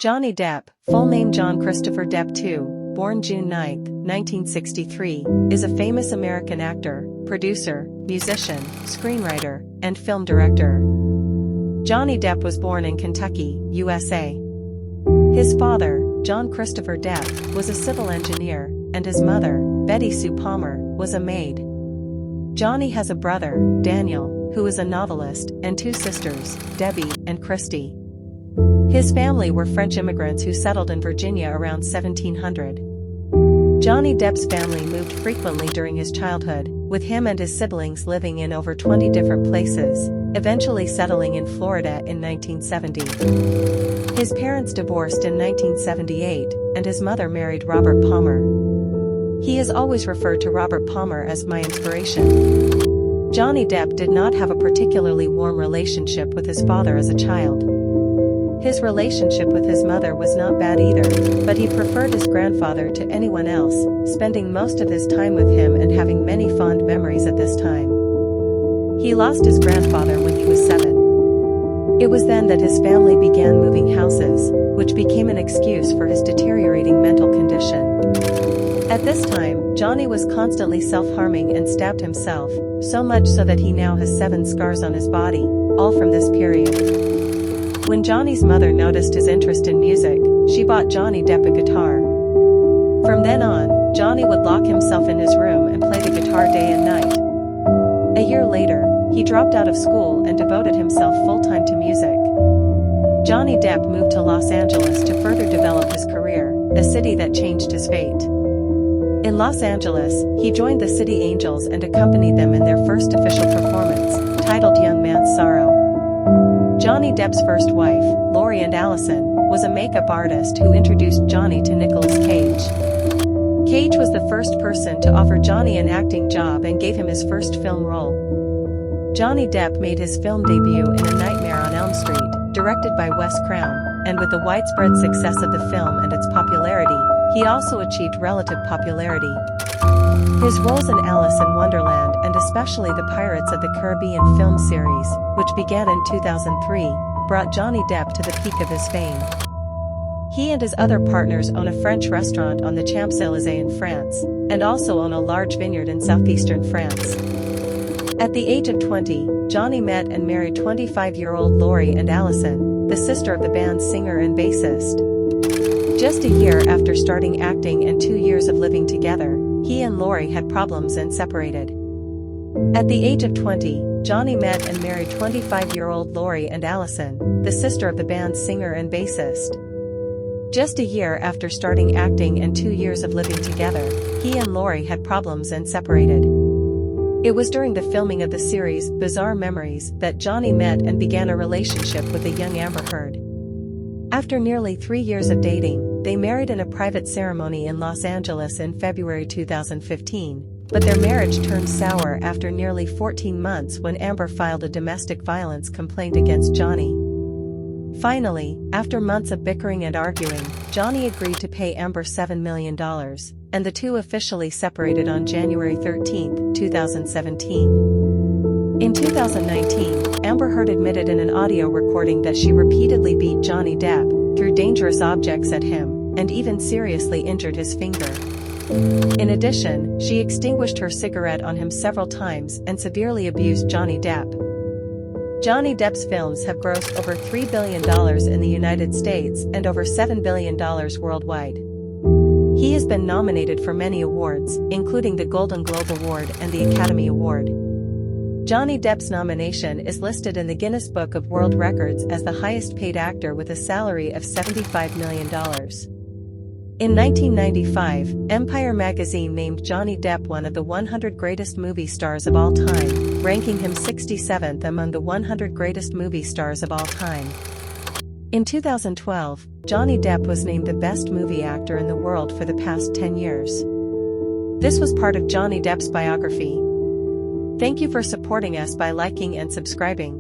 Johnny Depp, full name John Christopher Depp II, born June 9, 1963, is a famous American actor, producer, musician, screenwriter, and film director. Johnny Depp was born in Kentucky, USA. His father, John Christopher Depp, was a civil engineer, and his mother, Betty Sue Palmer, was a maid. Johnny has a brother, Daniel, who is a novelist, and two sisters, Debbie and Christy. His family were French immigrants who settled in Virginia around 1700. Johnny Depp's family moved frequently during his childhood, with him and his siblings living in over 20 different places, eventually settling in Florida in 1970. His parents divorced in 1978, and his mother married Robert Palmer. He has always referred to Robert Palmer as my inspiration. Johnny Depp did not have a particularly warm relationship with his father as a child. His relationship with his mother was not bad either, but he preferred his grandfather to anyone else, spending most of his time with him and having many fond memories at this time. He lost his grandfather when he was 7. It was then that his family began moving houses, which became an excuse for his deteriorating mental condition. At this time, Johnny was constantly self-harming and stabbed himself, so much so that he now has 7 scars on his body, all from this period. When Johnny's mother noticed his interest in music, she bought Johnny Depp a guitar. From then on, Johnny would lock himself in his room and play the guitar day and night. A year later, he dropped out of school and devoted himself full-time to music. Johnny Depp moved to Los Angeles to further develop his career, a city that changed his fate. In Los Angeles, he joined the City Angels and accompanied them in their first official performance, titled Young Man's Sorrow. Johnny Depp's first wife, Lori and Allison, was a makeup artist who introduced Johnny to Nicolas Cage. Cage was the first person to offer Johnny an acting job and gave him his first film role. Johnny Depp made his film debut in A Nightmare on Elm Street, directed by Wes Craven, and with the widespread success of the film and its popularity, he also achieved relative popularity. His roles in Alice in Wonderland and especially the Pirates of the Caribbean film series, which began in 2003, brought Johnny Depp to the peak of his fame. He and his other partners own a French restaurant on the Champs-Élysées in France, and also own a large vineyard in southeastern France. At the age of 20, Johnny met and married 25-year-old Lori and Allison, the sister of the band's singer and bassist. Just a year after starting acting and 2 years of living together, he and Lori had problems and separated. At the age of 20, Johnny met and married 25-year-old Lori and Allison, the sister of the band's singer and bassist. Just a year after starting acting and 2 years of living together, he and Lori had problems and separated. It was during the filming of the series Bizarre Memories that Johnny met and began a relationship with a young Amber Heard. After nearly 3 years of dating, they married in a private ceremony in Los Angeles in February 2015, but their marriage turned sour after nearly 14 months when Amber filed a domestic violence complaint against Johnny. Finally, after months of bickering and arguing, Johnny agreed to pay Amber $7 million, and the two officially separated on January 13, 2017. In 2019, Amber Heard admitted in an audio recording that she repeatedly beat Johnny Depp, threw dangerous objects at him, and even seriously injured his finger. In addition, she extinguished her cigarette on him several times and severely abused Johnny Depp. Johnny Depp's films have grossed over $3 billion in the United States and over $7 billion worldwide. He has been nominated for many awards, including the Golden Globe Award and the Academy Award. Johnny Depp's nomination is listed in the Guinness Book of World Records as the highest-paid actor with a salary of $75 million. In 1995, Empire magazine named Johnny Depp one of the 100 greatest movie stars of all time, ranking him 67th among the 100 greatest movie stars of all time. In 2012, Johnny Depp was named the best movie actor in the world for the past 10 years. This was part of Johnny Depp's biography. Thank you for supporting us by liking and subscribing.